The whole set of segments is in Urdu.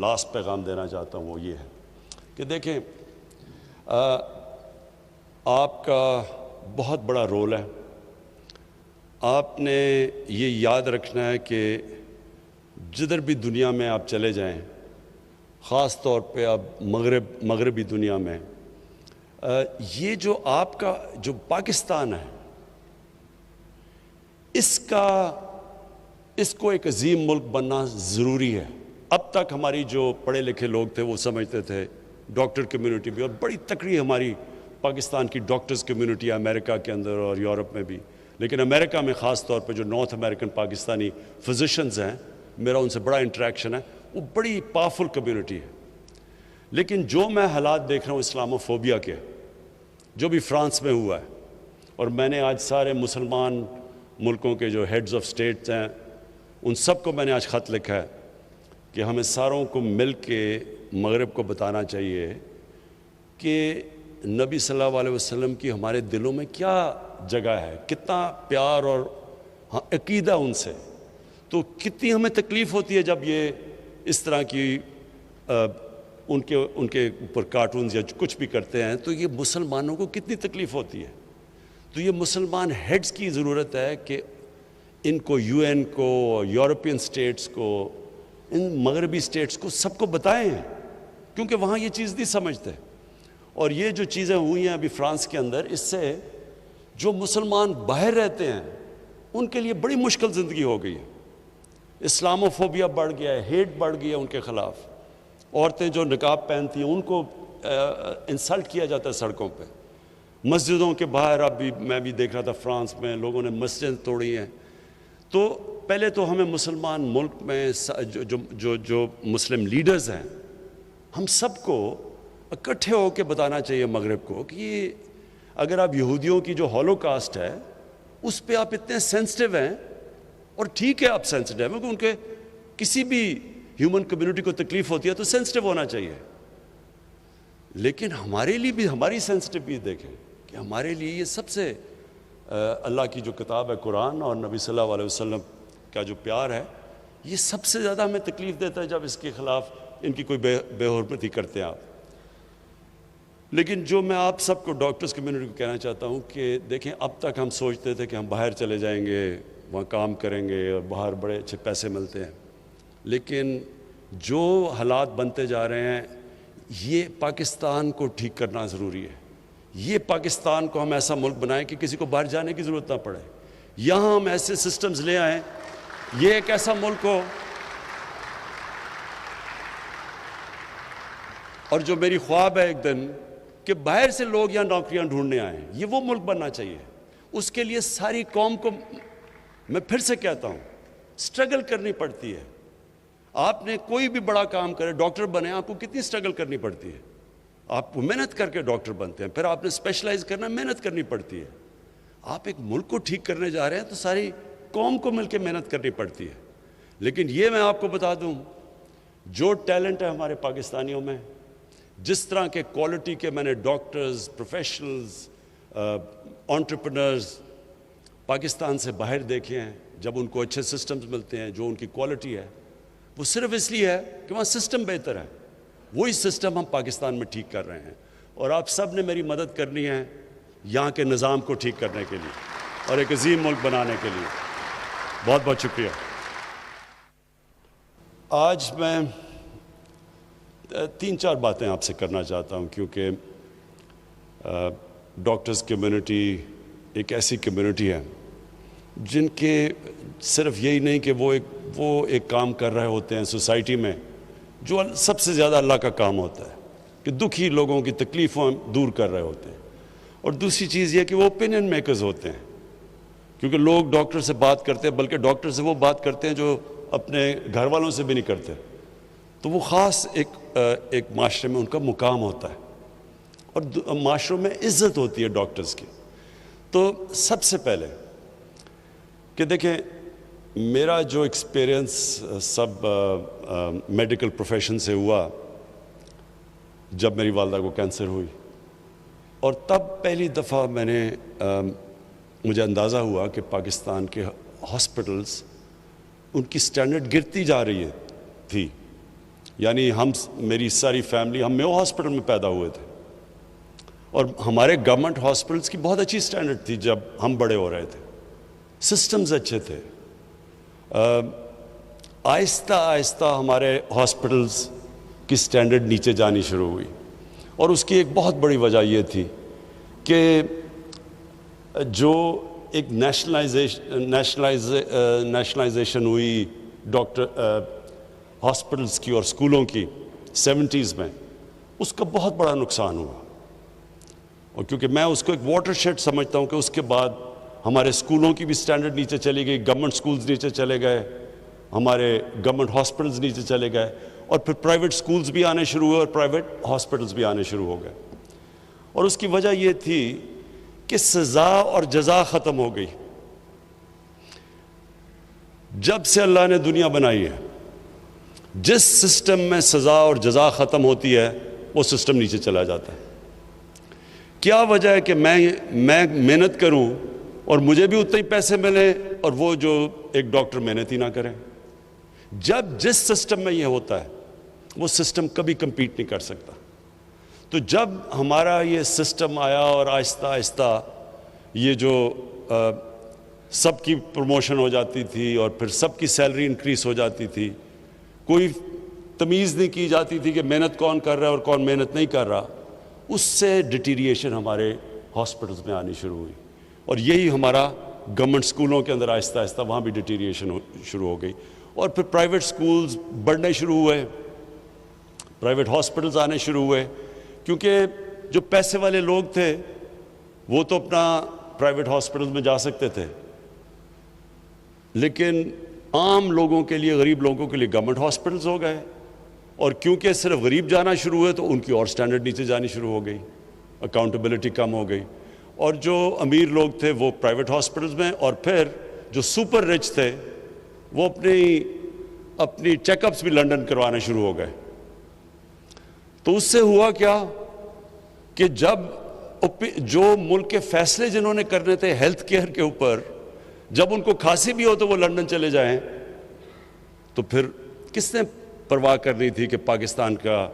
لاسٹ پیغام دینا چاہتا ہوں وہ یہ ہے کہ دیکھیں آپ کا بہت بڑا رول ہے. آپ نے یہ یاد رکھنا ہے کہ جدھر بھی دنیا میں آپ چلے جائیں، خاص طور پہ اب مغربی دنیا میں، یہ جو آپ کا جو پاکستان ہے اس کو ایک عظیم ملک بننا ضروری ہے. اب تک ہماری جو پڑھے لکھے لوگ تھے وہ سمجھتے تھے، ڈاکٹر کمیونٹی بھی، اور بڑی تکڑی ہماری پاکستان کی ڈاکٹرز کمیونٹی ہے امریکہ کے اندر اور یورپ میں بھی، لیکن امریکہ میں خاص طور پہ جو نارتھ امریکن پاکستانی فزیشنز ہیں، میرا ان سے بڑا انٹریکشن ہے، وہ بڑی پاورفل کمیونٹی ہے. لیکن جو میں حالات دیکھ رہا ہوں اسلاموفوبیا کے، جو بھی فرانس میں ہوا ہے، اور میں نے آج سارے مسلمان ملکوں کے جو ہیڈز آف سٹیٹس ہیں ان سب کو میں نے آج خط لکھا ہے کہ ہمیں ساروں کو مل کے مغرب کو بتانا چاہیے کہ نبی صلی اللہ علیہ وسلم کی ہمارے دلوں میں کیا جگہ ہے، کتنا پیار اور عقیدہ ان سے. تو کتنی ہمیں تکلیف ہوتی ہے جب یہ اس طرح کی ان کے اوپر کارٹونز یا کچھ بھی کرتے ہیں، تو یہ مسلمانوں کو کتنی تکلیف ہوتی ہے. تو یہ مسلمان ہیڈز کی ضرورت ہے کہ ان کو، یو این کو، یورپین سٹیٹس کو، ان مغربی سٹیٹس کو، سب کو بتائیں، کیونکہ وہاں یہ چیز نہیں سمجھتے. اور یہ جو چیزیں ہوئی ہیں ابھی فرانس کے اندر، اس سے جو مسلمان باہر رہتے ہیں ان کے لیے بڑی مشکل زندگی ہو گئی ہے. اسلاموفوبیا بڑھ گیا ہے، ہیٹ بڑھ گیا ہے ان کے خلاف. عورتیں جو نقاب پہنتی ہیں ان کو انسلٹ کیا جاتا ہے سڑکوں پہ. مسجدوں کے باہر اب بھی میں بھی دیکھ رہا تھا فرانس میں لوگوں نے مسجد توڑی ہیں. تو پہلے تو ہمیں مسلمان ملک میں جو مسلم لیڈرز ہیں، ہم سب کو اکٹھے ہو کے بتانا چاہیے مغرب کو کہ اگر آپ یہودیوں کی جو ہولوکاسٹ ہے اس پہ آپ اتنے سینسٹیو ہیں، اور ٹھیک ہے آپ سینسٹیو ہیں، کیونکہ ان کے کسی بھی ہیومن کمیونٹی کو تکلیف ہوتی ہے تو سینسٹیو ہونا چاہیے. لیکن ہمارے لیے بھی ہماری سینسٹیوٹی دیکھیں کہ ہمارے لیے یہ سب سے اللہ کی جو کتاب ہے قرآن اور نبی صلی اللہ علیہ وسلم کا جو پیار ہے، یہ سب سے زیادہ ہمیں تکلیف دیتا ہے جب اس کے خلاف ان کی کوئی بے حرمتی کرتے ہیں آپ. لیکن جو میں آپ سب کو ڈاکٹرز کمیونٹی کو کہنا چاہتا ہوں کہ دیکھیں، اب تک ہم سوچتے تھے کہ ہم باہر چلے جائیں گے، وہاں کام کریں گے اور باہر بڑے اچھے پیسے ملتے ہیں. لیکن جو حالات بنتے جا رہے ہیں، یہ پاکستان کو ٹھیک کرنا ضروری ہے. یہ پاکستان کو ہم ایسا ملک بنائیں کہ کسی کو باہر جانے کی ضرورت نہ پڑے. یہاں ہم ایسے سسٹمز لے آئیں، یہ ایک ایسا ملک ہو. اور جو میری خواب ہے ایک دن کہ باہر سے لوگ یہاں نوکریاں ڈھونڈنے آئیں، یہ وہ ملک بننا چاہیے. اس کے لیے ساری قوم کو، میں پھر سے کہتا ہوں، سٹرگل کرنی پڑتی ہے. آپ نے کوئی بھی بڑا کام کرے، ڈاکٹر بنے، آپ کو کتنی سٹرگل کرنی پڑتی ہے. آپ محنت کر کے ڈاکٹر بنتے ہیں، پھر آپ نے اسپیشلائز کرنا، محنت کرنی پڑتی ہے. آپ ایک ملک کو ٹھیک کرنے جا رہے ہیں تو ساری قوم کو مل کے محنت کرنی پڑتی ہے. لیکن یہ میں آپ کو بتا دوں، جو ٹیلنٹ ہے ہمارے پاکستانیوں میں، جس طرح کے کوالٹی کے میں نے ڈاکٹرز، پروفیشنلز، انٹرپرنرز پاکستان سے باہر دیکھے ہیں، جب ان کو اچھے سسٹمز ملتے ہیں، جو ان کی کوالٹی ہے، وہ صرف اس لیے ہے کہ وہاں سسٹم بہتر ہے. وہی سسٹم ہم پاکستان میں ٹھیک کر رہے ہیں، اور آپ سب نے میری مدد کرنی ہے یہاں کے نظام کو ٹھیک کرنے کے لیے اور ایک عظیم ملک بنانے کے لیے. بہت بہت شکریہ. آج میں 3-4 باتیں آپ سے کرنا چاہتا ہوں، کیونکہ ڈاکٹرز کمیونٹی ایک ایسی کمیونٹی ہے جن کے صرف یہی نہیں کہ وہ ایک کام کر رہے ہوتے ہیں سوسائٹی میں جو سب سے زیادہ اللہ کا کام ہوتا ہے، کہ دکھی لوگوں کی تکلیفوں دور کر رہے ہوتے ہیں. اور دوسری چیز یہ کہ وہ اوپینین میکرز ہوتے ہیں، کیونکہ لوگ ڈاکٹر سے بات کرتے ہیں، بلکہ ڈاکٹر سے وہ بات کرتے ہیں جو اپنے گھر والوں سے بھی نہیں کرتے. تو وہ خاص ایک معاشرے میں ان کا مقام ہوتا ہے، اور معاشروں میں عزت ہوتی ہے ڈاکٹرز کی. تو سب سے پہلے کہ دیکھیں، میرا جو ایکسپیرئنس سب میڈیکل پروفیشن سے ہوا جب میری والدہ کو کینسر ہوئی، اور تب پہلی دفعہ مجھے اندازہ ہوا کہ پاکستان کے ہاسپٹلز ان کی سٹینڈرڈ گرتی جا رہی تھی. یعنی میری ساری فیملی ہم میو ہاسپٹل میں پیدا ہوئے تھے، اور ہمارے گورنمنٹ ہاسپٹلس کی بہت اچھی سٹینڈرڈ تھی جب ہم بڑے ہو رہے تھے، سسٹمز اچھے تھے۔ آہستہ آہستہ ہمارے ہاسپٹلس کی سٹینڈرڈ نیچے جانی شروع ہوئی، اور اس کی ایک بہت بڑی وجہ یہ تھی کہ جو ایک نیشنلائزیشن ہوئی ڈاکٹر ہاسپٹلس کی اور اسکولوں کی 70s میں، اس کا بہت بڑا نقصان ہوا۔ اور کیونکہ میں اس کو ایک واٹر شیڈ سمجھتا ہوں کہ اس کے بعد ہمارے اسکولوں کی بھی سٹینڈرڈ نیچے چلی گئی، گورنمنٹ اسکولز نیچے چلے گئے، ہمارے گورنمنٹ ہاسپٹلز نیچے چلے گئے، اور پھر پرائیویٹ اسکولز بھی آنے شروع ہوئے اور پرائیویٹ ہاسپٹلز بھی آنے شروع ہو گئے۔ اور اس کی وجہ یہ تھی کہ سزا اور جزا ختم ہو گئی۔ جب سے اللہ نے دنیا بنائی ہے، جس سسٹم میں سزا اور جزا ختم ہوتی ہے وہ سسٹم نیچے چلا جاتا ہے۔ کیا وجہ ہے کہ میں محنت کروں اور مجھے بھی اتنے ہی پیسے ملیں اور وہ جو ایک ڈاکٹر محنت ہی نہ کریں؟ جب جس سسٹم میں یہ ہوتا ہے وہ سسٹم کبھی کمپیٹ نہیں کر سکتا۔ تو جب ہمارا یہ سسٹم آیا اور آہستہ آہستہ یہ جو سب کی پروموشن ہو جاتی تھی اور پھر سب کی سیلری انکریز ہو جاتی تھی، کوئی تمیز نہیں کی جاتی تھی کہ محنت کون کر رہا ہے اور کون محنت نہیں کر رہا، اس سے ڈیٹیریشن ہمارے ہاسپٹلز میں آنی شروع ہوئی۔ اور یہی ہمارا گورنمنٹ اسکولوں کے اندر آہستہ آہستہ وہاں بھی ڈیٹیریشن شروع ہو گئی، اور پھر پرائیویٹ اسکولز بڑھنے شروع ہوئے، پرائیویٹ ہاسپٹلز آنے شروع ہوئے، کیونکہ جو پیسے والے لوگ تھے وہ تو اپنا پرائیویٹ ہاسپٹلز میں جا سکتے تھے، لیکن عام لوگوں کے لیے، غریب لوگوں کے لیے گورنمنٹ ہاسپٹلز ہو گئے، اور کیونکہ صرف غریب جانا شروع ہوئے تو ان کی اور سٹینڈرڈ نیچے جانی شروع ہو گئی، اکاؤنٹیبلٹی کم ہو گئی، اور جو امیر لوگ تھے وہ پرائیویٹ ہاسپٹلز میں، اور پھر جو سپر رچ تھے وہ اپنی چیک اپس بھی لنڈن کروانے شروع ہو گئے۔ تو اس سے ہوا کیا کہ جب جو ملک کے فیصلے جنہوں نے کرنے تھے ہیلتھ کیئر کے اوپر، جب ان کو کھانسی بھی ہو تو وہ لندن چلے جائیں، تو پھر کس نے پرواہ کرنی تھی کہ پاکستان کا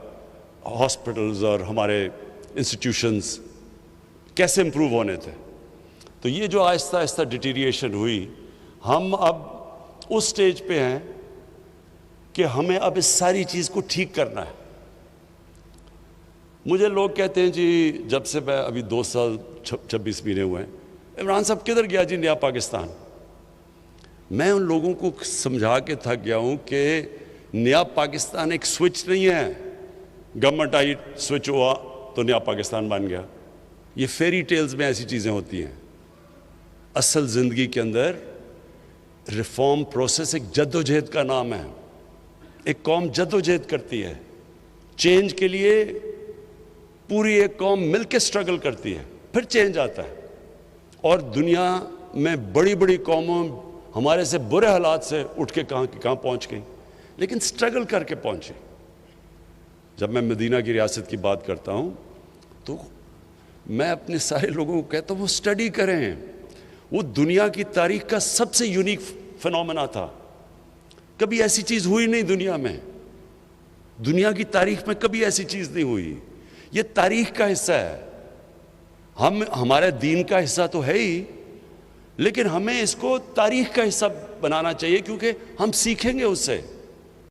ہاسپٹلز اور ہمارے انسٹیٹیوشنز کیسے امپروو ہونے تھے؟ تو یہ جو آہستہ آہستہ ڈیٹیریشن ہوئی، ہم اب اس سٹیج پہ ہیں کہ ہمیں اب اس ساری چیز کو ٹھیک کرنا ہے۔ مجھے لوگ کہتے ہیں جی جب سے میں ابھی 2 سال 26 مہینے ہوئے ہیں، عمران صاحب کدھر گیا جی نیا پاکستان؟ میں ان لوگوں کو سمجھا کے تھک گیا ہوں کہ نیا پاکستان ایک سوئچ نہیں ہے، گورنمنٹ آئی سوئچ ہوا تو نیا پاکستان بن گیا۔ یہ فیری ٹیلز میں ایسی چیزیں ہوتی ہیں۔ اصل زندگی کے اندر ریفارم پروسیس ایک جد و جہد کا نام ہے۔ ایک قوم جد و جہد کرتی ہے چینج کے لیے، پوری ایک قوم مل کے سٹرگل کرتی ہے، پھر چینج آتا ہے۔ اور دنیا میں بڑی بڑی قوموں ہمارے سے برے حالات سے اٹھ کے کہاں پہنچ گئی، لیکن سٹرگل کر کے پہنچی۔ جب میں مدینہ کی ریاست کی بات کرتا ہوں تو میں اپنے سارے لوگوں کو کہتا ہوں وہ سٹڈی کریں، وہ دنیا کی تاریخ کا سب سے یونیک فنومنا تھا۔ کبھی ایسی چیز ہوئی نہیں دنیا میں، دنیا کی تاریخ میں کبھی ایسی چیز نہیں ہوئی۔ یہ تاریخ کا حصہ ہے، ہمارے دین کا حصہ تو ہے ہی، لیکن ہمیں اس کو تاریخ کا حصہ بنانا چاہیے، کیونکہ ہم سیکھیں گے اس سے۔